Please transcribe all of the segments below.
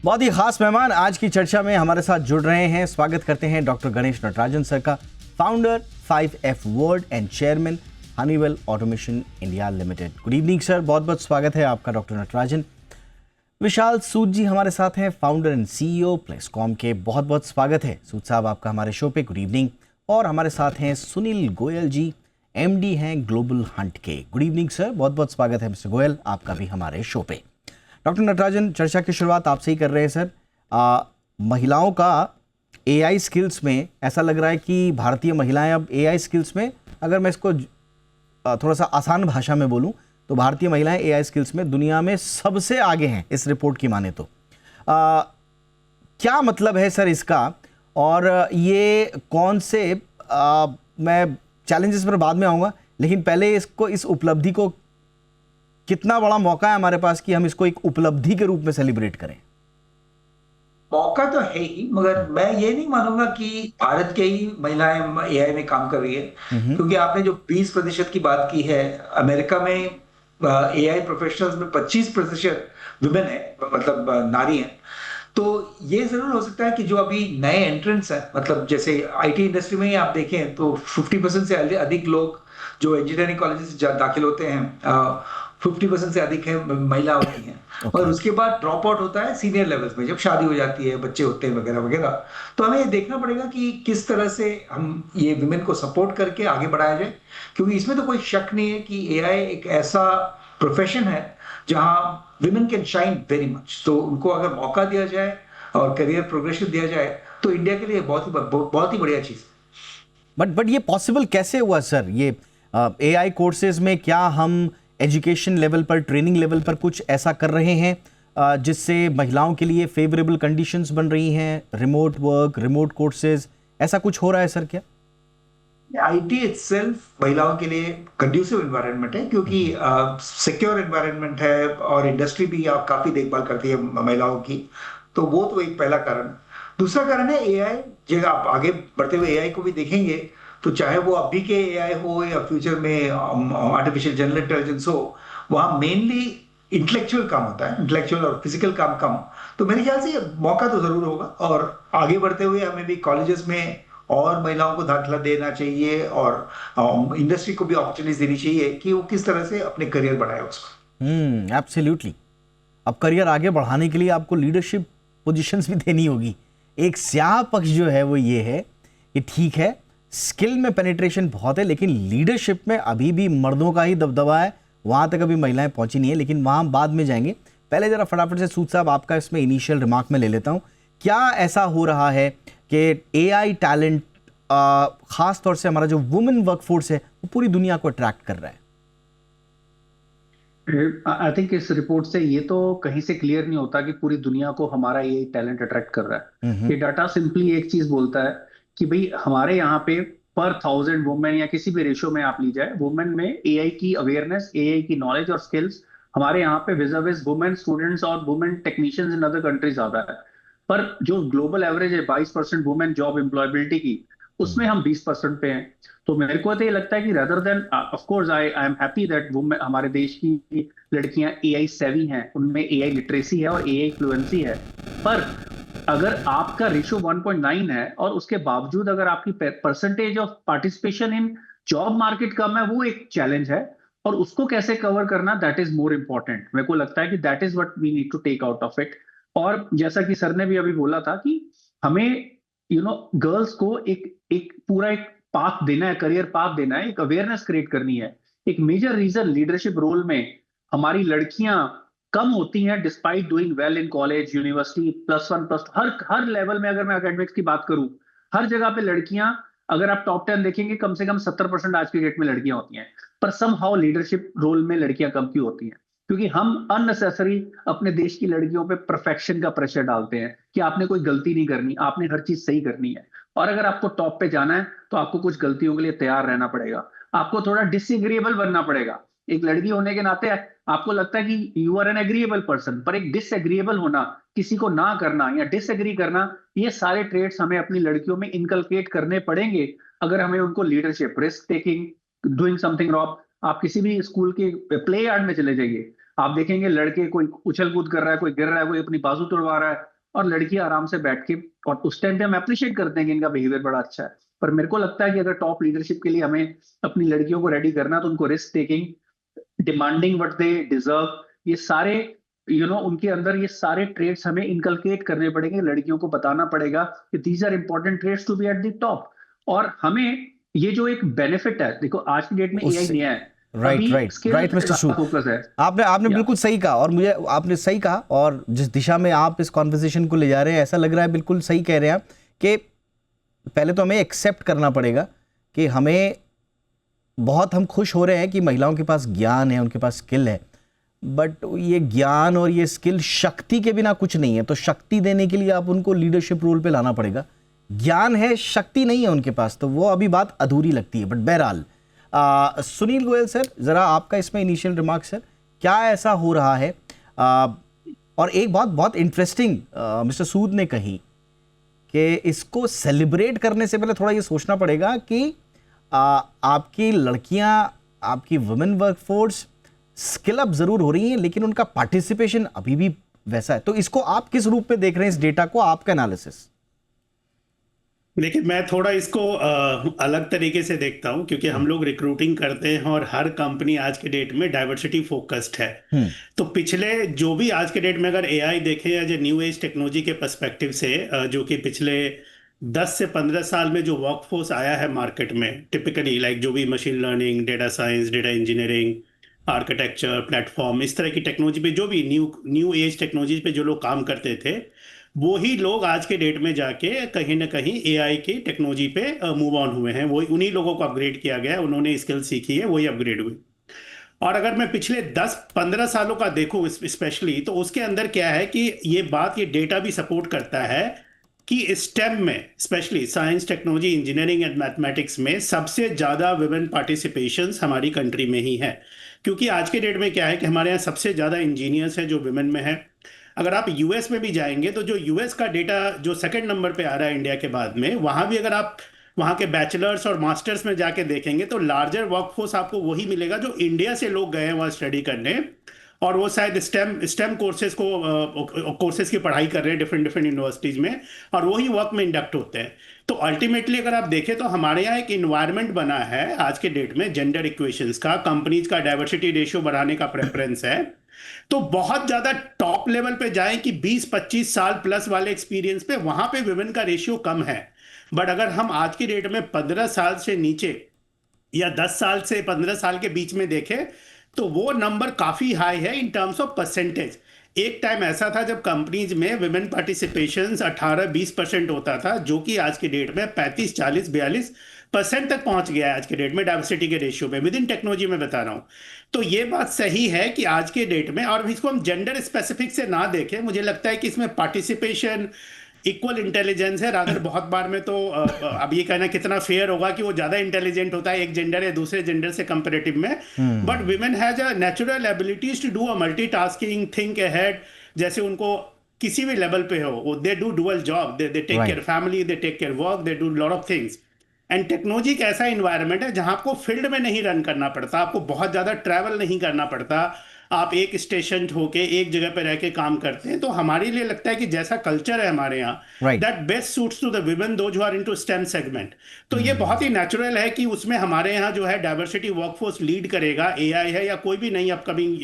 बहुत ही खास मेहमान आज की चर्चा में हमारे साथ जुड़ रहे हैं। स्वागत करते हैं डॉक्टर गणेश नटराजन सर का, founder 5F world and chairman Honeywell automation India limited. Good evening sir, बहुत बहुत स्वागत है आपका डॉक्टर नटराजन। विशाल सूद जी हमारे साथ हैं, फाउंडर एंड सीईओ प्लेसकॉम के। बहुत बहुत स्वागत है सूद साहब आपका हमारे शो पे। Good evening. और हमारे साथ हैं सुनील गोयल जी, एमडी हैं ग्लोबल हंट के। गुड इवनिंग सर, बहुत बहुत स्वागत है मिस्टर गोयल आपका भी हमारे शो पे। डॉक्टर नटराजन, चर्चा की शुरुआत आपसे ही कर रहे हैं सर। महिलाओं का एआई स्किल्स में ऐसा लग रहा है कि भारतीय महिलाएं अब एआई स्किल्स में, अगर मैं इसको थोड़ा सा आसान भाषा में बोलूं तो भारतीय महिलाएं एआई स्किल्स में दुनिया में सबसे आगे हैं इस रिपोर्ट की माने तो। क्या मतलब है सर इसका, और ये कौन से मैं चैलेंजेस पर बाद में आऊँगा, लेकिन पहले इसको, इस उपलब्धि को, कितना बड़ा मौका है हमारे पास कि हम इसको एक उपलब्धि के रूप में सेलिब्रेट करें? मौका तो है ही, मगर मैं ये नहीं मानूंगा कि भारत के ही महिलाएं एआई में काम कर रही है, क्योंकि आपने जो 20% की बात की है, अमेरिका में एआई प्रोफेशनल्स में 25% विमेन है, मतलब नारी हैं। तो ये जरूर हो सकता है कि जो अभी नए एंट्रेंट्स हैं, मतलब जैसे आईटी इंडस्ट्री में ही आप देखें तो 50% से अधिक लोग जो इंजीनियरिंग कॉलेज से दाखिल होते हैं, 50% से अधिक है महिला होती हैं। और उसके बाद ड्रॉप आउट होता है सीनियर लेवल्स में, जब शादी हो जाती है, बच्चे होते हैं वगैरह वगैरह। तो हमें ये देखना पड़ेगा कि किस तरह से हम ये विमेन को सपोर्ट करके आगे बढ़ाया जाए, क्योंकि इसमें तो कोई शक नहीं है कि एआई एक ऐसा प्रोफेशन है जहां women can shine very much. तो उनको अगर मौका दिया जाए और करियर प्रोग्रेशन दिया जाए तो इंडिया के लिए बहुत ही बढ़िया चीज है। बट ये पॉसिबल कैसे हुआ सर? ये एआई कोर्सेज में क्या हम एजुकेशन लेवल पर, ट्रेनिंग लेवल पर कुछ ऐसा कर रहे हैं जिससे महिलाओं के लिए फेवरेबल कंडीशंस बन रही हैं? रिमोट वर्क, रिमोट कोर्सेज, ऐसा कुछ हो रहा है सर क्या? आईटी इटसेल्फ महिलाओं के लिए कंड्यूसिव एनवायरनमेंट है, क्योंकि सिक्योर एनवायरनमेंट है और इंडस्ट्री भी काफी देखभाल करती है महिलाओं की। तो वो तो एक पहला कारण। दूसरा कारण है एआई। जब आप आगे बढ़ते हुए एआई को भी देखेंगे तो चाहे वो अभी के एआई हो या फ्यूचर में आर्टिफिशियल जनरल इंटेलिजेंस हो, वहां मेनली इंटेलेक्चुअल काम होता है, इंटेलेक्चुअल और फिजिकल काम कम। तो मेरे ख्याल से मौका तो जरूर होगा, और आगे बढ़ते हुए हमें भी कॉलेजेस में और महिलाओं को दाखिला देना चाहिए, और इंडस्ट्री को भी अपॉर्चुनिटीज देनी चाहिए कि वो किस तरह से अपने करियर बढ़ाए उसको। एब्सोल्युटली। अब करियर आगे बढ़ाने के लिए आपको लीडरशिप पोजीशंस भी देनी होगी। एक स्याह पक्ष जो है वो ये है कि ठीक है, स्किल में पेनिट्रेशन बहुत है, लेकिन लीडरशिप में अभी भी मर्दों का ही दबदबा है, वहां तक अभी महिलाएं पहुंची नहीं है, लेकिन वहां बाद में जाएंगे। पहले जरा फटाफट से सूद साहब आपका इसमें इनिशियल रिमार्क में ले लेता हूं। क्या ऐसा हो रहा है कि एआई टैलेंट, खास तौर से हमारा जो वुमेन वर्कफोर्स है, वो पूरी दुनिया को अट्रैक्ट कर रहा है? आई थिंक इस रिपोर्ट से ये तो कहीं से क्लियर नहीं होता कि पूरी दुनिया को हमारा ये टैलेंट अट्रैक्ट कर रहा है। ये डाटा सिंपली एक चीज बोलता है कि भाई हमारे यहाँ पे पर 1000 वुमेन या किसी भी रेशो में आप ली जाए, वुमेन में एआई की अवेयरनेस, एआई की नॉलेज और स्किल्स हमारे यहाँ पे विज़ वुमेन स्टूडेंट्स और women technicians in other countries ज्यादा है। पर जो ग्लोबल एवरेज है 22% वुमेन जॉब एम्प्लॉयबिलिटी की, उसमें हम 20% पे हैं। तो मेरे को तो ये लगता है कि rather than, of course I am happy that women, हमारे देश की लड़कियां एआई सेवी हैं, उनमें एआई लिटरेसी है और एआई फ्लुएंसी है। पर अगर आपका रेशियो 1.9 है और उसके बावजूद अगर आपकी percentage of participation in job market कम है, वो एक चैलेंज है। और उसको कैसे कवर करना, दैट इज मोर इंपॉर्टेंट। मेरे को लगता है कि that is what we need to take out of it. और जैसा कि सर ने भी अभी बोला था कि हमें गर्ल्स को एक पूरा एक पाथ देना है, करियर पाथ देना है, एक अवेयरनेस क्रिएट करनी है। एक मेजर रीजन लीडरशिप रोल में हमारी लड़कियां कम होती हैं despite doing well in college, university, +1 +2, her level में। अगर मैं एकेडमिक्स की बात करूं, हर जगह पे लड़कियां, अगर आप टॉप 10 देखेंगे, कम से कम 70% आज की डेट में लड़कियां होती हैं। पर सम हाउ लीडरशिप रोल में लड़कियां कम क्यों होती हैं? क्योंकि हम अननेसेसरी अपने देश की लड़कियों पे परफेक्शन का प्रेशर डालते हैं कि आपने कोई गलती नहीं करनी, आपने हर चीज सही करनी है। और अगर आपको टॉप पे जाना है तो आपको कुछ गलतियों के लिए तैयार रहना पड़ेगा, आपको थोड़ा डिसएग्रीएबल बनना पड़ेगा। एक लड़की होने के नाते आपको लगता है कि you are an agreeable person, पर एक डिसएग्रीएबल होना, किसी को ना करना या डिसएग्री करना, ये सारे ट्रेड्स हमें अपनी लड़कियों में इनकलकेट करने पड़ेंगे अगर हमें उनको leadership, risk taking, doing something wrong. आप किसी भी स्कूल के प्ले यार्ड में चले जाइए, आप देखेंगे लड़के, कोई उछल कूद कर रहा है, कोई गिर रहा है, कोई अपनी बाजू तोड़वा रहा है, और लड़कियां आराम से बैठ के, और उस टाइम पे हम अप्रिशिएट करते हैं कि इनका बिहेवियर बड़ा अच्छा है। पर मेरे को लगता है कि अगर टॉप लीडरशिप के लिए हमें अपनी लड़कियों को रेडी करना, तो उनको risk taking, demanding what they deserve, ये सारे उनके अंदर ये सारे ट्रेड्स हमें इनकलकेट करने पड़ेंगे। लड़कियों को बताना पड़ेगा कि these are important traits to be at the top. और हमें ये जो एक बेनिफिट है, देखो आज की डेट में एआई नया है, राइट मिस्टर सूद, फोकस है। आपने बिल्कुल सही कहा, और मुझे आपने सही कहा, और जिस दिशा में आप इस कॉन्वर्सेशन को ले जा रहे हैं, ऐसा लग रहा है बिल्कुल सही कह रहे हैं आप, कि पहले तो हमें एक्सेप्ट करना पड़ेगा कि हम खुश हो रहे हैं कि महिलाओं के पास ज्ञान है, उनके पास स्किल है, बट ये ज्ञान और ये स्किल शक्ति के बिना कुछ नहीं है। तो शक्ति देने के लिए आप उनको लीडरशिप रोल पे लाना पड़ेगा। ज्ञान है, शक्ति नहीं है उनके पास, तो वो अभी बात अधूरी लगती है। बट बहरहाल सुनील गोयल सर, जरा आपका इसमें इनिशियल रिमार्क सर, क्या ऐसा हो रहा है? और एक बात बहुत इंटरेस्टिंग मिस्टर सूद ने कही कि इसको सेलिब्रेट करने से पहले थोड़ा ये सोचना पड़ेगा कि आपकी लड़कियां, आपकी वुमेन वर्कफोर्स स्किल अप जरूर हो रही हैं, लेकिन उनका पार्टिसिपेशन अभी भी वैसा है। तो इसको आप किस रूप में देख रहे हैं, इस डेटा को, आपका एनालिसिस? लेकिन मैं थोड़ा इसको अलग तरीके से देखता हूं, क्योंकि हम लोग रिक्रूटिंग करते हैं और हर कंपनी आज के डेट में डाइवर्सिटी फोकस्ड है। तो पिछले जो भी आज के डेट में अगर एआई देखें या जो न्यू एज टेक्नोलॉजी के पर्सपेक्टिव से, जो कि पिछले 10 से 15 साल में जो वर्कफोर्स आया है मार्केट में, टिपिकली लाइक जो भी machine learning, data science, data engineering, architecture, platform, इस तरह की टेक्नोलॉजी पे, जो भी न्यू एज टेक्नोलॉजी पे जो लोग काम करते थे, वो ही लोग आज के डेट में जाके कहीं ना कहीं एआई की टेक्नोलॉजी पे मूव ऑन हुए हैं। वही उन्हीं लोगों को अपग्रेड किया गया है, उन्होंने स्किल सीखी है, वही अपग्रेड हुई। और अगर मैं पिछले 10-15 सालों का देखूं स्पेशली, तो उसके अंदर क्या है कि ये बात, ये डेटा भी सपोर्ट करता है कि स्टेम में, specially science, technology, engineering and mathematics में सबसे ज़्यादा वुमेन पार्टिसिपेशंस हमारी कंट्री में ही है। क्योंकि आज के डेट में क्या है कि हमारे यहाँ सबसे ज़्यादा इंजीनियर्स हैं जो वुमेन में है। अगर आप यूएस में भी जाएंगे तो जो यूएस का डेटा जो सेकंड नंबर पे आ रहा है इंडिया के बाद में, वहाँ भी अगर आप वहाँ के बैचलर्स और मास्टर्स में जाके देखेंगे तो लार्जर वर्कफोर्स आपको वही मिलेगा जो इंडिया से लोग गए हैं वहाँ स्टडी करने, और वो शायद स्टेम कोर्सेज की पढ़ाई कर रहे हैं डिफरेंट यूनिवर्सिटीज़ में, और वही वर्क में इंडक्ट होते हैं। तो अल्टीमेटली अगर आप देखें तो हमारे यहाँ एक इन्वायरमेंट बना है आज के डेट में जेंडर इक्वेशंस का, कंपनीज का डाइवर्सिटी रेशियो बढ़ाने का प्रेफरेंस है। तो बहुत ज़्यादा टॉप लेवल पे जाएं कि 20-25 साल प्लस वाले एक्सपीरियंस पे, वहाँ पे विमेन का रेशियो कम है। बट अगर हम आज की डेट में 15 साल से नीचे या 10 साल से 15 साल के बीच में देखें तो वो नंबर काफ़ी हाई है इन टर्म्स ऑफ परसेंटेज। एक टाइम ऐसा था जब कंपनीज में विमेन पार्टिसिपेशन 18-20% होता था, जो कि आज की डेट में 35-40-42% तक पहुंच गया है आज के डेट में डाइवर्सिटी के रेशियो में, विद इन टेक्नोलॉजी में बता रहा हूं। तो ये बात सही है कि आज के डेट में, और इसको हम जेंडर स्पेसिफिक से ना देखें, मुझे लगता है कि इसमें पार्टिसिपेशन, इक्वल इंटेलिजेंस है। रादर बहुत बार में तो अब ये कहना कितना फेयर होगा कि वो ज्यादा इंटेलिजेंट होता है एक जेंडर है दूसरे जेंडर से कंपैरेटिव में, but women has a natural abilities to do a multitasking, think ahead. जैसे उनको किसी भी लेवल पे हो, they do dual job, they take care family, they take care work, they do lot of things. And technology एक ऐसा environment है जहां आपको फील्ड में नहीं रन करना पड़ता, आपको बहुत ज्यादा ट्रैवल नहीं करना पड़ता, आप एक स्टेशन होके एक जगह पे रह के काम करते हैं। तो हमारे लिए लगता है कि जैसा कल्चर है हमारे यहाँ, that best suits to the women those who are into STEM segment. तो ये बहुत ही नेचुरल है कि उसमें हमारे यहाँ जो है डाइवर्सिटी वर्कफोर्स लीड करेगा, एआई है या कोई भी नई अपकमिंग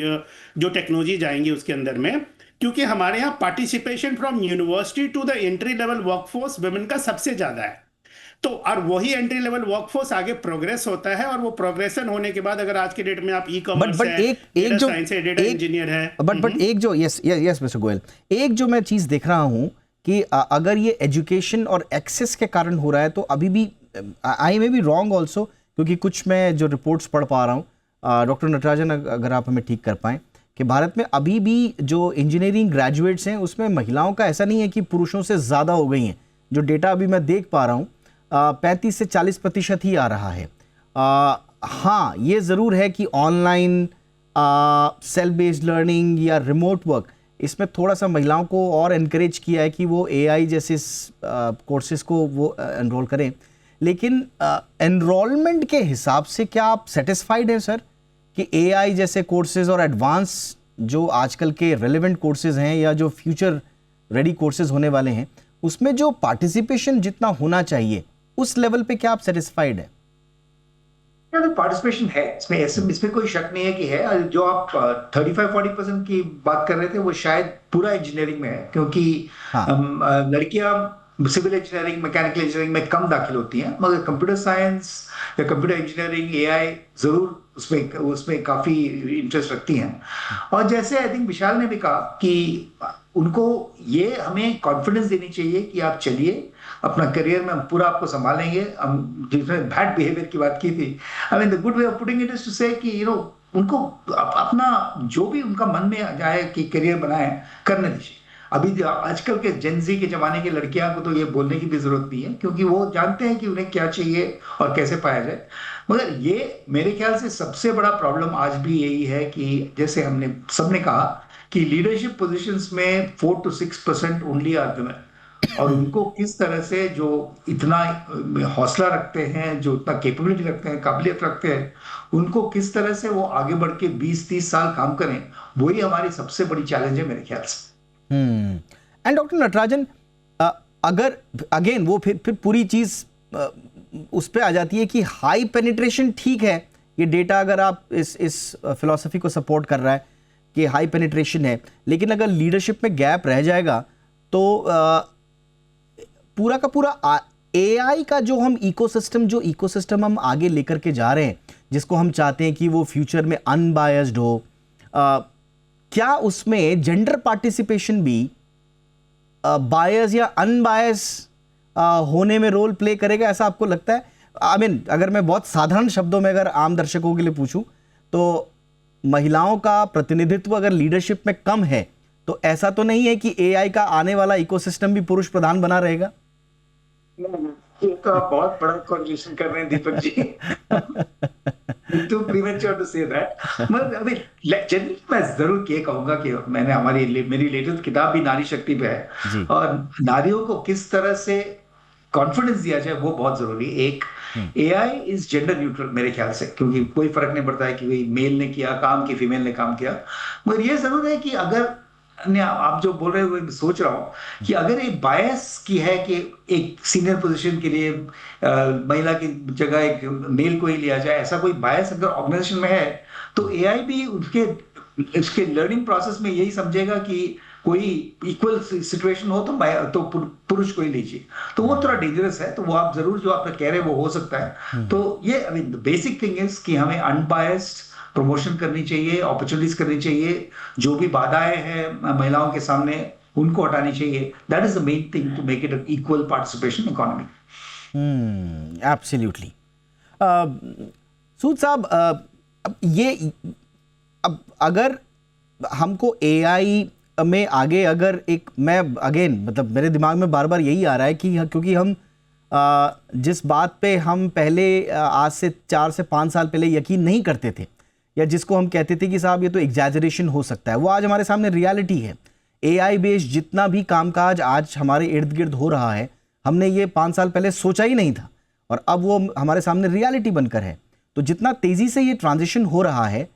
जो टेक्नोलॉजी जाएंगी उसके अंदर में, क्योंकि हमारे यहाँ participation from university to the entry level workforce women का सबसे ज्यादा है। तो और वही एंट्री लेवल वर्कफोर्स आगे प्रोग्रेस होता है, और वो प्रोग्रेशन होने के बाद अगर आज के डेट में आप ई कॉमर्स है, डेटा साइंस है, डेटा इंजीनियर है, बट एक जो यस मिस्टर गोयल, एक जो मैं चीज देख रहा हूं कि अगर ये एजुकेशन और एक्सेस के कारण हो रहा है, तो अभी भी आई मे बी रॉन्ग ऑल्सो, क्योंकि कुछ मैं जो रिपोर्ट्स पढ़ पा रहा हूँ, डॉक्टर नटराजन अगर आप हमें ठीक कर पाएं, कि भारत में अभी भी जो इंजीनियरिंग ग्रेजुएट्स हैं उसमें महिलाओं का ऐसा नहीं है कि पुरुषों से ज़्यादा हो गई हैं। जो डेटा अभी मैं देख पा रहा हूँ 35 से 40% ही आ रहा है। हाँ, ये ज़रूर है कि ऑनलाइन सेल्फ बेस्ड लर्निंग या रिमोट वर्क, इसमें थोड़ा सा महिलाओं को और एनकरेज किया है कि वो एआई जैसे कोर्सेज को वो एनरोल करें। लेकिन एनरोलमेंट के हिसाब से क्या आप सेटिस्फाइड हैं सर कि एआई जैसे कोर्सेज और एडवांस जो आजकल के रेलेवेंट कोर्सेज हैं या जो फ्यूचर रेडी कोर्सेज होने वाले हैं, उसमें जो पार्टिसिपेशन जितना होना चाहिए उस लेवल पे क्या आप सेटिस्फाइड है? पार्टिसिपेशन है इसमें कोई शक नहीं है कि है। जो आप 35-40% की बात कर रहे थे वो शायद पूरा इंजीनियरिंग में है, क्योंकि हाँ। लड़कियां सिविल इंजीनियरिंग, मैकेनिकल इंजीनियरिंग में कम दाखिल होती हैं, मगर कंप्यूटर साइंस या कंप्यूटर इंजीनियरिंग, एआई जरूर उसमें काफी इंटरेस्ट रखती हैं। और जैसे आई थिंक विशाल ने भी कहा कि उनको ये हमें कॉन्फिडेंस देनी चाहिए कि आप चलिए, अपना करियर में हम पूरा आपको संभालेंगे। हम जिसने बैड बिहेवियर की बात की थी, I mean the good way of putting it is to say कि उनको अपना जो भी उनका मन में जाए कि करियर बनाए, करने दीजिए। अभी आजकल के जेनजी के जमाने की लड़कियां को तो ये बोलने की भी जरूरत नहीं है, क्योंकि वो जानते हैं कि उन्हें क्या चाहिए और कैसे पाया जाए। मगर ये मेरे ख्याल से सबसे बड़ा प्रॉब्लम आज भी यही है कि जैसे हमने सबने कहा कि लीडरशिप पोजीशंस में 4 to 6% ओनली आर वुमेन, और उनको किस तरह से जो इतना हौसला रखते हैं, जो इतना कैपेबिलिटी रखते हैं, काबिलियत रखते हैं, उनको किस तरह से वो आगे बढ़ के 20-30 साल काम करें, वही हमारी सबसे बड़ी चैलेंज है मेरे ख्याल से। एंड डॉक्टर नटराजन, अगर अगेन वो फिर पूरी चीज उस पे आ जाती है कि हाई पेनिट्रेशन ठीक है, ये डेटा अगर आप इस फिलॉसफी को सपोर्ट कर रहा है कि हाई पेनिट्रेशन है, लेकिन अगर लीडरशिप में गैप रह जाएगा तो पूरा का पूरा एआई का जो इकोसिस्टम हम आगे लेकर के जा रहे हैं, जिसको हम चाहते हैं कि वो फ्यूचर में अनबायस्ड हो, क्या उसमें जेंडर पार्टिसिपेशन भी बायस या अनबायस होने में रोल प्ले करेगा, ऐसा आपको लगता है? आई मीन अगर मैं बहुत साधारण शब्दों में अगर आम दर्शकों के लिए पूछूं, तो महिलाओं का प्रतिनिधित्व अगर लीडरशिप में कम है तो ऐसा तो नहीं है कि एआई का आने वाला इकोसिस्टम भी पुरुष प्रधान बना रहेगा? एक बहुत बड़ा कॉन्ट्रिब्यूशन कर रहे हैं Deepak ji. Too premature to say that. मतलब अभी जनरली मैं जरूर ये कहूंगा कि मैंने मेरी लेटेस्ट किताब भी नारी शक्ति पे है, और नारियों को किस तरह से कॉन्फिडेंस दिया जाए वो बहुत जरूरी है। एक एआई इज जेंडर न्यूट्रल मेरे ख्याल से, क्योंकि कोई फर्क नहीं पड़ता है कि भाई मेल ने किया काम कि फीमेल ने काम किया। मगर ये जरूर है कि अगर आप जो बोल रहे हो, सोच रहा हूं कि अगर एक बायस की है कि एक सीनियर पोजीशन के लिए महिला की जगह एक मेल को ही लिया जाए, ऐसा कोई बायस अगर ऑर्गेनाइजेशन में है, तो एआई भी उसके लर्निंग प्रोसेस में यही समझेगा कि कोई इक्वल सिचुएशन हो तो पुरुष को ही लीजिए, तो वो थोड़ा डेंजरस है। तो वो आप जरूर जो आप कह रहे हैं वो हो सकता है। तो ये आई mean the basic thing is कि हमें अनबायस्ड प्रमोशन करनी चाहिए, अपॉर्चुनिटीज करनी चाहिए, जो भी बाधाएं हैं महिलाओं के सामने उनको हटानी चाहिए। That is the main thing to make it an equal participation economy. Absolutely. Sood साहब, अब अगर हमको एआई में आगे अगर मैं अगेन मतलब मेरे दिमाग में बार बार यही आ रहा है कि क्योंकि हम जिस बात पे हम पहले आज से 4 से 5 साल पहले यकीन नहीं करते थे, या जिसको हम कहते थे कि साहब ये तो एग्जैजरेशन हो सकता है, वो आज हमारे सामने रियलिटी है। एआई बेस्ड जितना भी कामकाज आज हमारे इर्द गिर्द हो रहा है, हमने ये 5 साल पहले सोचा ही नहीं था, और अब वो हमारे सामने रियलिटी बनकर है। तो जितना तेजी से ये ट्रांजिशन हो रहा है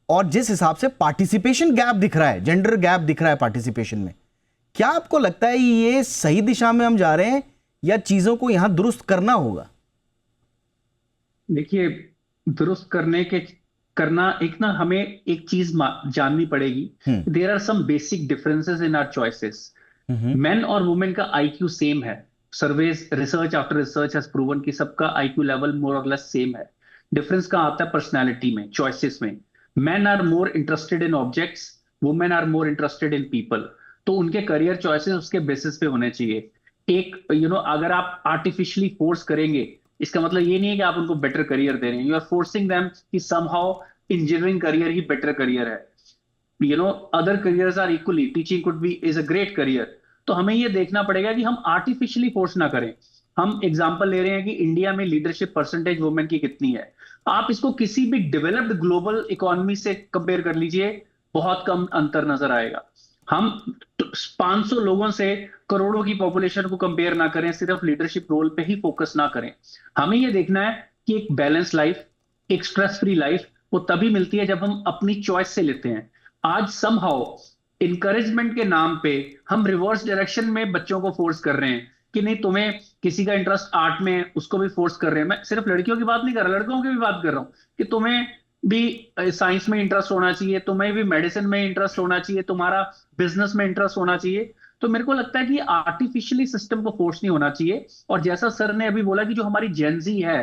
और जिस हिसाब से पार्टिसिपेशन गैप दिख रहा है, जेंडर गैप दिख रहा है पार्टिसिपेशन में, क्या आपको लगता है ये सही दिशा में हम जा रहे हैं या चीजों को यहां दुरुस्त करना होगा? देखिए, दुरुस्त करना एक ना हमें एक चीज जाननी पड़ेगी। There are some basic differences in our choices. Men और वुमेन का आईक्यू सेम है। Surveys, research after research has proven कि सबका आईक्यू लेवल मोर और लेस सेम है। डिफरेंस कहां आता है? पर्सनैलिटी में, चॉइसेस में। Men are more interested in objects, women are more interested in people. तो उनके करियर चॉइसेस उसके बेसिस पे होने चाहिए। एक अगर आप आर्टिफिशियली फोर्स करेंगे, इसका मतलब ये नहीं है कि आप उनको बेटर करियर दे रहे हैं। यू आर फोर्सिंग देम कि समहाउ इंजीनियरिंग करियर ही बेटर करियर है। Other careers are equally, teaching could be is a great career. तो हमें ये देखना पड़ेगा कि हम आर्टिफिशियली फोर्स ना करें। हम एग्जांपल ले रहे हैं कि इंडिया में लीडरशिप परसेंटेज वुमेन की कितनी है। आप इसको किसी भी डेवलप्ड ग्लोबल इकोनॉमी से कंपेयर कर लीजिए, बहुत कम अंतर नजर आएगा। हम 500 लोगों से करोड़ों की पॉपुलेशन को कंपेयर ना करें, सिर्फ लीडरशिप रोल पे ही फोकस ना करें। हमें यह देखना है कि एक बैलेंस लाइफ, एक स्ट्रेस फ्री लाइफ वो तभी मिलती है जब हम अपनी चॉइस से लेते हैं। आज समहाउ इनकरेजमेंट के नाम पे हम रिवर्स डायरेक्शन में बच्चों को फोर्स कर रहे हैं कि नहीं, तुम्हें किसी का इंटरेस्ट आर्ट में है उसको भी फोर्स कर रहे हैं। मैं सिर्फ लड़कियों की बात नहीं कर रहा, लड़कों की भी बात कर रहा हूँ कि तुम्हें भी साइंस में इंटरेस्ट होना चाहिए, तुम्हें भी मेडिसिन में इंटरेस्ट होना चाहिए, तुम्हारा बिजनेस में इंटरेस्ट होना चाहिए। तो मेरे को लगता है कि आर्टिफिशियली सिस्टम को फोर्स नहीं होना चाहिए। और जैसा सर ने अभी बोला कि जो हमारी जेनजी है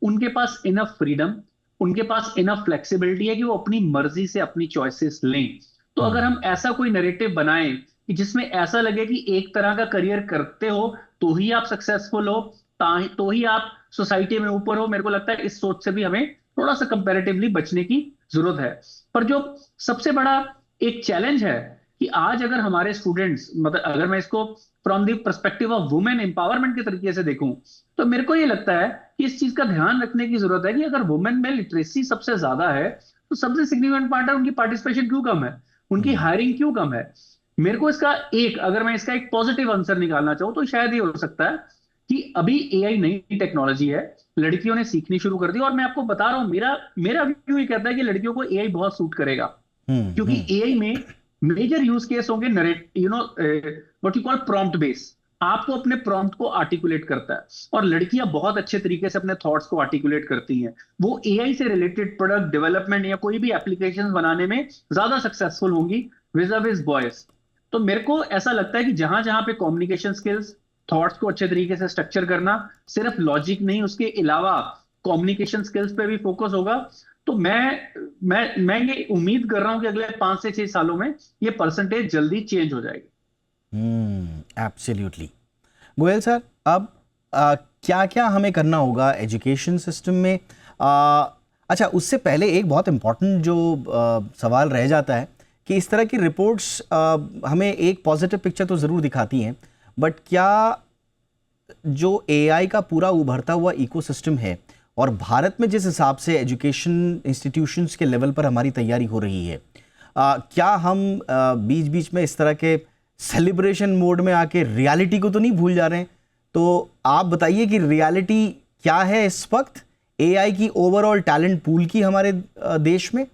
उनके पास इनफ फ्रीडम, उनके पास इनफ फ्लेक्सिबिलिटी है कि वो अपनी मर्जी से अपनी चॉइसेस लें। तो अगर हम ऐसा कोई नैरेटिव बनाएं कि जिसमें ऐसा लगे कि एक तरह का करियर करते हो तो ही आप सक्सेसफुल हो, तो ही आप सोसाइटी में ऊपर हो, मेरे को लगता है इस सोच से भी हमें थोड़ा सा कंपैरेटिवली बचने की जरूरत है। पर जो सबसे बड़ा एक चैलेंज है कि आज अगर हमारे स्टूडेंट्स, मतलब अगर मैं इसको from the perspective of women empowerment के तरीके से देखूं, तो मेरे को ये लगता है कि इस चीज का ध्यान रखने की जरूरत है कि अगर वुमेन में लिटरेसी सबसे ज्यादा है तो सबसे सिग्निफिकेंट पार्ट है उनकी पार्टिसिपेशन क्यों कम है, उनकी हायरिंग क्यों कम है। मेरे को इसका अगर मैं इसका एक पॉजिटिव आंसर निकालना चाहूं तो शायद ये हो सकता है कि अभी एआई नई टेक्नोलॉजी है, लड़कियों ने सीखनी शुरू कर दी। और मैं आपको बता रहा हूं, मेरा व्यू ये कहता है कि लड़कियों को एआई बहुत सूट करेगा, क्योंकि एआई में मेजर यूज केस होंगे what you call prompt base. आपको अपने प्रॉम्प्ट को आर्टिकुलेट करता है और लड़कियां बहुत अच्छे तरीके से अपने थॉट्स को आर्टिकुलेट करती हैं। वो एआई से रिलेटेड प्रोडक्ट डेवलपमेंट या कोई भी एप्लीकेशन बनाने में ज्यादा सक्सेसफुल होंगी विज़ बॉयज। तो मेरे को ऐसा लगता है कि जहां जहां पे कम्युनिकेशन स्किल्स, थॉट्स को अच्छे तरीके से स्ट्रक्चर करना, सिर्फ लॉजिक नहीं उसके अलावा कम्युनिकेशन स्किल्स पे भी फोकस होगा, तो मैं ये उम्मीद कर रहा हूं कि अगले 5 से 6 सालों में ये परसेंटेज जल्दी चेंज हो जाएगी। एब्सोल्युटली। गोयल सर, अब क्या क्या हमें करना होगा एजुकेशन सिस्टम में? अच्छा, उससे पहले एक बहुत इंपॉर्टेंट जो सवाल रह जाता है कि इस तरह की रिपोर्ट्स हमें एक पॉजिटिव पिक्चर तो ज़रूर दिखाती हैं, बट क्या जो एआई का पूरा उभरता हुआ इकोसिस्टम है और भारत में जिस हिसाब से एजुकेशन इंस्टीट्यूशंस के लेवल पर हमारी तैयारी हो रही है, क्या हम बीच बीच में इस तरह के सेलिब्रेशन मोड में आके रियलिटी को तो नहीं भूल जा रहे हैं? तो आप बताइए कि रियलिटी क्या है इस वक्त एआई की ओवरऑल टैलेंट पूल की हमारे देश में,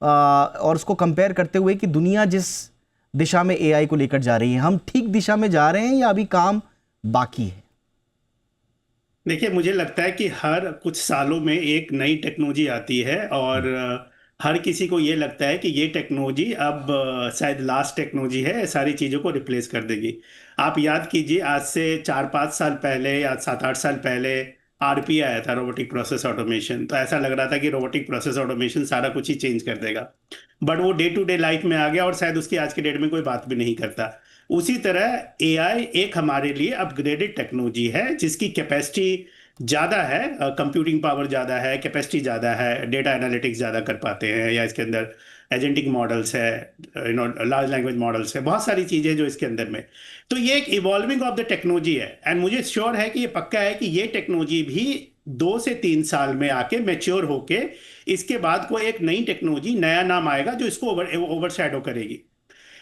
और उसको कंपेयर करते हुए कि दुनिया जिस दिशा में एआई को लेकर जा रही है, हम ठीक दिशा में जा रहे हैं या अभी काम बाकी है? देखिए, मुझे लगता है कि हर कुछ सालों में एक नई टेक्नोलॉजी आती है और हर किसी को ये लगता है कि ये टेक्नोलॉजी अब शायद लास्ट टेक्नोलॉजी है, सारी चीज़ों को रिप्लेस कर देगी। आप याद कीजिए, आज से 4-5 साल पहले या 7-8 साल पहले आरपी आया था, रोबोटिक प्रोसेस ऑटोमेशन। तो ऐसा लग रहा था कि रोबोटिक प्रोसेस ऑटोमेशन सारा कुछ ही चेंज कर देगा, बट वो डे टू डे लाइफ में आ गया और शायद उसकी आज के डेट में कोई बात भी नहीं करता। उसी तरह एआई एक हमारे लिए अपग्रेडेड टेक्नोलॉजी है जिसकी कैपेसिटी ज़्यादा है, कंप्यूटिंग पावर ज़्यादा है, कैपेसिटी ज़्यादा है, डेटा एनालिटिक्स ज़्यादा कर पाते हैं, या इसके अंदर एजेंटिक मॉडल्स है, लार्ज लैंग्वेज मॉडल्स है, बहुत सारी चीज़ें जो इसके अंदर में। तो ये एक इवॉल्विंग ऑफ द टेक्नोलॉजी है एंड मुझे श्योर है कि ये पक्का है कि ये टेक्नोलॉजी भी 2 से 3 साल में आके मैच्योर होके इसके बाद कोई एक नई टेक्नोलॉजी, नया नाम आएगा जो इसको ओवरशैडो करेगी।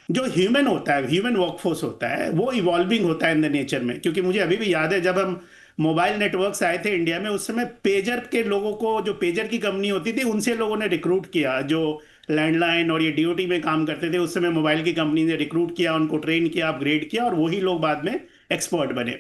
जो ह्यूमन होता है, ह्यूमन वर्कफोर्स होता है, वो इवॉल्विंग होता है इन द नेचर में। क्योंकि मुझे अभी भी याद है जब हम मोबाइल नेटवर्क्स आए थे इंडिया में, उस समय पेजर के लोगों को, जो पेजर की कंपनी होती थी, उनसे लोगों ने रिक्रूट किया। जो लैंडलाइन और ये डीओटी में काम करते थे, उस समय मोबाइल की कंपनी ने रिक्रूट किया, उनको ट्रेन किया, अपग्रेड किया, और वही लोग बाद में एक्सपर्ट बने।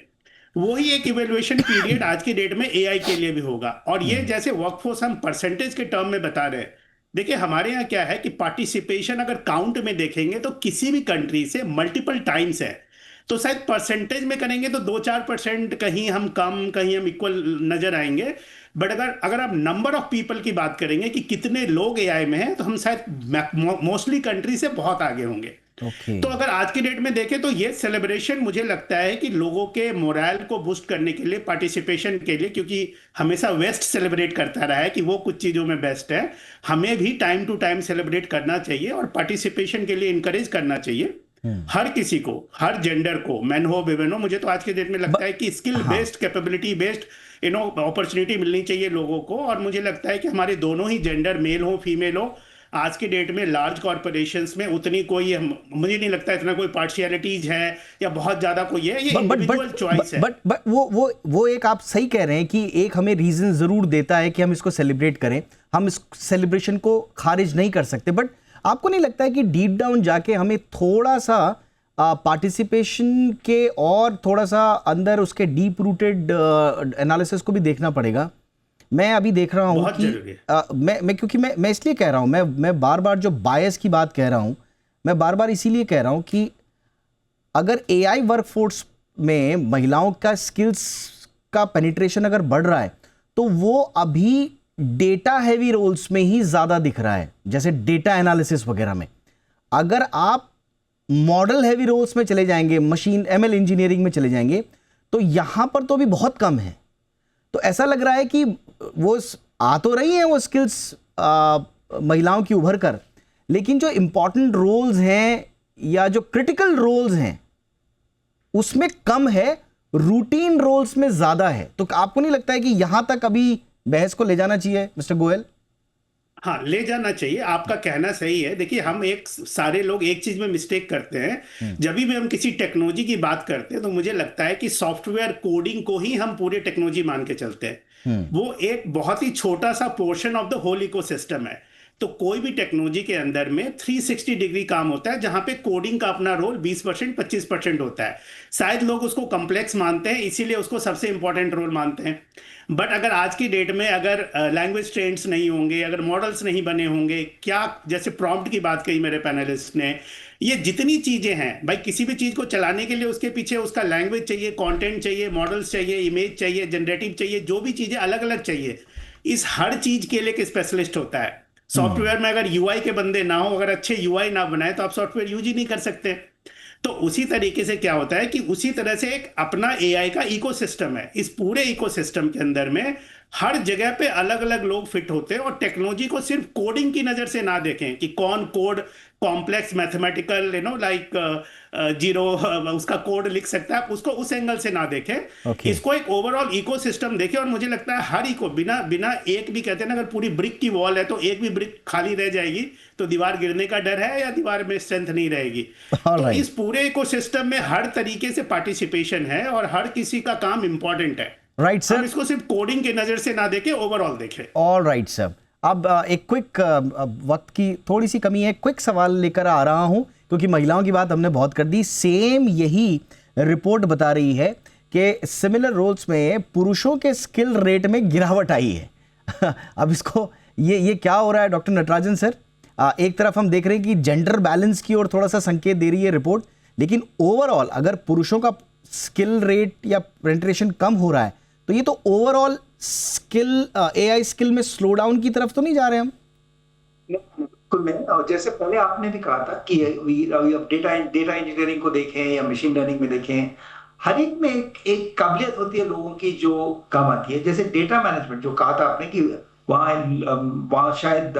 वही एक इवेल्युएशन पीरियड आज की डेट में एआई के लिए भी होगा। और ये जैसे वर्कफोर्स हम परसेंटेज के टर्म में बता रहे हैं, देखिए हमारे यहाँ क्या है कि पार्टिसिपेशन अगर काउंट में देखेंगे तो किसी भी कंट्री से मल्टीपल टाइम्स है। तो शायद परसेंटेज में करेंगे तो 2-4% कहीं हम कम, कहीं हम इक्वल नजर आएंगे। बट अगर आप नंबर ऑफ पीपल की बात करेंगे कि कितने लोग एआई में हैं, तो हम शायद मोस्टली कंट्री से बहुत आगे होंगे। तो अगर आज की डेट में देखें तो ये सेलिब्रेशन मुझे लगता है कि लोगों के मोरल को बूस्ट करने के लिए, पार्टिसिपेशन के लिए, क्योंकि हमेशा वेस्ट सेलिब्रेट करता रहा है कि वो कुछ चीज़ों में बेस्ट है, हमें भी टाइम टू टाइम सेलिब्रेट करना चाहिए और पार्टिसिपेशन के लिए इंकरेज करना चाहिए हर किसी को, हर जेंडर को, मैन हो विमेन हो। मुझे तो आज के डेट में लगता है कि skill based, capability based opportunity मिलनी चाहिए लोगों को। और मुझे लगता है कि हमारे दोनों ही जेंडर, मेल हो फीमेल हो, आज के डेट में लार्ज कॉर्पोरेशंस में उतनी कोई, मुझे नहीं लगता इतना कोई पार्शियलिटीज है या बहुत ज्यादा कोई है। ये इंडिविजुअल चॉइस है। बट वो एक आप सही कह रहे हैं कि एक हमें रीजन जरूर देता है कि हम इसको सेलिब्रेट करें, हम इस सेलिब्रेशन को खारिज नहीं कर सकते। बट आपको नहीं लगता है कि डीप डाउन जाके हमें थोड़ा सा पार्टिसिपेशन के और थोड़ा सा अंदर उसके डीप रूटेड एनालिसिस को भी देखना पड़ेगा? मैं अभी देख रहा हूँ कि मैं क्योंकि मैं इसलिए कह रहा हूँ, मैं बार बार जो बायस की बात कह रहा हूँ, मैं बार बार इसीलिए कह रहा हूँ कि अगर एआई वर्कफोर्स में महिलाओं का स्किल्स का पेनिट्रेशन अगर बढ़ रहा है तो वो अभी डेटा हैवी रोल्स में ही ज़्यादा दिख रहा है, जैसे डेटा एनालिसिस वगैरह में। अगर आप मॉडल हैवी रोल्स में चले जाएंगे, मशीन एमएल इंजीनियरिंग में चले जाएंगे, तो यहां पर तो भी बहुत कम है। तो ऐसा लग रहा है कि वो आ तो रही हैं वो स्किल्स महिलाओं की उभर कर, लेकिन जो इंपॉर्टेंट रोल्स हैं या जो क्रिटिकल रोल्स हैं उसमें कम है, रूटीन रोल्स में ज्यादा है। तो आपको नहीं लगता है कि यहां तक अभी बहस को ले जाना चाहिए मिस्टर गोयल? हाँ, ले जाना चाहिए, आपका कहना सही है। देखिए, हम सारे लोग एक चीज में मिस्टेक करते हैं। जब भी हम किसी टेक्नोलॉजी की बात करते हैं तो मुझे लगता है कि सॉफ्टवेयर कोडिंग को ही हम पूरे टेक्नोलॉजी मान के चलते हैं। वो एक बहुत ही छोटा सा portion of the whole ecosystem है। तो कोई भी टेक्नोलॉजी के अंदर में 360 डिग्री काम होता है, जहां पे कोडिंग का अपना रोल 20% 25% होता है। शायद लोग उसको कॉम्प्लेक्स मानते हैं, इसीलिए उसको सबसे इंपॉर्टेंट रोल मानते हैं। बट अगर आज की डेट में अगर लैंग्वेज ट्रेंड्स नहीं होंगे, अगर मॉडल्स नहीं बने होंगे, क्या जैसे प्रॉम्प्ट की बात कही मेरे पैनलिस्ट ने, ये जितनी चीजें हैं भाई, किसी भी चीज को चलाने के लिए उसके पीछे उसका लैंग्वेज चाहिए, कंटेंट चाहिए, मॉडल्स चाहिए, इमेज चाहिए, जनरेटिव चाहिए, जो भी चीजें अलग अलग चाहिए, इस हर चीज के लिए एक स्पेशलिस्ट होता है। सॉफ्टवेयर में अगर यूआई के बंदे ना हो, अगर अच्छे यूआई ना बनाए, तो आप सॉफ्टवेयर यूज ही नहीं कर सकते। तो उसी तरीके से क्या होता है कि उसी तरह से एक अपना एआई का इकोसिस्टम है। इस पूरे इकोसिस्टम के अंदर में हर जगह पे अलग अलग लोग फिट होते हैं, और टेक्नोलॉजी को सिर्फ कोडिंग की नजर से ना देखें कि कौन code complex mathematical like zero उसका कोड लिख सकता है, उसको उस एंगल से ना देखें। इसको एक ओवरऑल इकोसिस्टम देखें। और मुझे लगता है हर इको बिना एक भी, कहते हैं ना, अगर पूरी ब्रिक की वॉल है तो एक भी ब्रिक खाली रह जाएगी तो दीवार गिरने का डर है या दीवार में स्ट्रेंथ नहीं रहेगी। तो इस पूरे इकोसिस्टम में हर तरीके से पार्टिसिपेशन है और हर किसी का काम इंपॉर्टेंट है। राइट सर, इसको सिर्फ कोडिंग की नजर से ना देखें, ओवरऑल देखें। All right sir. अब एक क्विक, वक्त की थोड़ी सी कमी है, क्विक सवाल लेकर आ रहा हूं क्योंकि महिलाओं की बात हमने बहुत कर दी। सेम यही रिपोर्ट बता रही है कि सिमिलर रोल्स में पुरुषों के स्किल रेट में गिरावट आई है। अब इसको ये क्या हो रहा है डॉक्टर नटराजन सर? एक तरफ हम देख रहे हैं कि जेंडर बैलेंस की ओर थोड़ा सा संकेत दे रही है रिपोर्ट, लेकिन ओवरऑल अगर पुरुषों का स्किल रेट या पेनिट्रेशन कम हो रहा है तो ये तो ओवरऑल स्किल, एआई स्किल में स्लो डाउन की तरफ तो नहीं जा रहे हम? बिल्कुल नहीं। जैसे पहले आपने भी कहा था कि डेटा इंजीनियरिंग को देखें या मशीन लर्निंग में देखें, हर एक में एक काबिलियत होती है लोगों की जो काम आती है। जैसे डेटा मैनेजमेंट जो कहा था आपने कि वहाँ शायद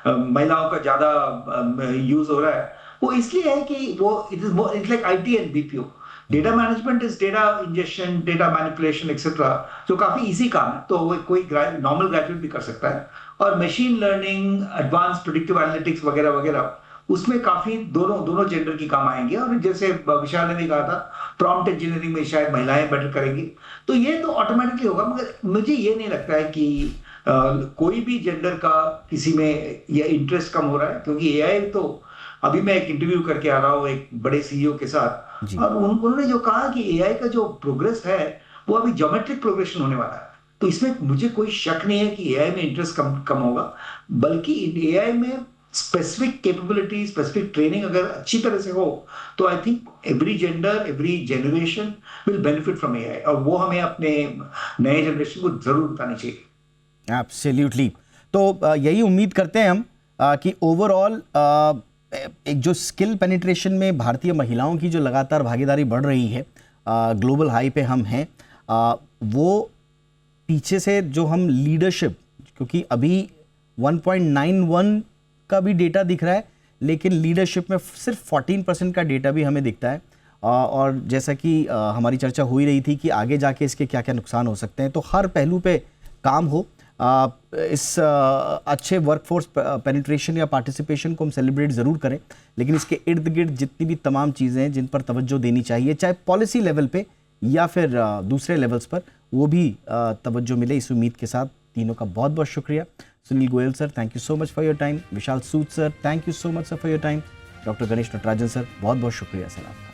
महिलाओं का ज्यादा यूज हो रहा है, वो इसलिए है कि वो it's like IT and BPO. Data management is data injection, data manipulation etcetera, जो काफी इजी काम है, तो वो कोई नॉर्मल ग्रेजुएट भी कर सकता है। और machine learning, advance predictive analytics वगैरह वगैरह, उसमें काफी दोनों जेंडर की काम आएंगे। और जैसे विशाल ने भी कहा था, प्रॉम्प्ट इंजीनियरिंग में शायद महिलाएं बेटर करेंगी, तो ये तो ऑटोमेटिकली होगा। मगर मुझे ये नहीं लगता है कि कोई भी जेंडर का किसी में ये इंटरेस्ट कम हो रहा है, क्योंकि एआई तो अभी मैं एक इंटरव्यू करके आ रहा हूँ एक बड़े सीईओ के साथ, और उन्होंने जो कहा कि एआई का जो प्रोग्रेस है वो अभी ज्योमेट्रिक प्रोग्रेशन होने वाला है। तो इसमें मुझे कोई शक नहीं है कि एआई में इंटरेस्ट कम होगा, बल्कि एआई में स्पेसिफिक कैपेबिलिटी, स्पेसिफिक ट्रेनिंग अगर अच्छी तरह से हो तो I think every gender, every generation will benefit from AI, और वो हमें अपने नए जनरेशन को जरूर बतानी चाहिए। एब्सोल्युटली। तो यही उम्मीद करते हैं हम कि ओवरऑल एक जो स्किल पेनिट्रेशन में भारतीय महिलाओं की जो लगातार भागीदारी बढ़ रही है, ग्लोबल हाई पे हम हैं, वो पीछे से जो हम लीडरशिप, क्योंकि अभी 1.91 का भी डेटा दिख रहा है, लेकिन लीडरशिप में सिर्फ 14% का डेटा भी हमें दिखता है। और जैसा कि हमारी चर्चा हो ही रही थी कि आगे जाके इसके क्या क्या नुकसान हो सकते हैं, तो हर पहलू पे काम हो। इस अच्छे वर्कफोर्स पेनिट्रेशन या पार्टिसिपेशन को हम सेलिब्रेट ज़रूर करें, लेकिन इसके इर्द गिर्द जितनी भी तमाम चीज़ें हैं जिन पर तवज्जो देनी चाहिए, चाहे पॉलिसी लेवल पे या फिर दूसरे लेवल्स पर, वो भी तवज्जो मिले, इस उम्मीद के साथ तीनों का बहुत बहुत शुक्रिया। Sunil Goyal sir, thank you so much for your time. Vishal Sood sir, thank you so much sir for your time. Doctor Ganesh Natarajan sir, बहुत बहुत शुक्रिया सर आपका।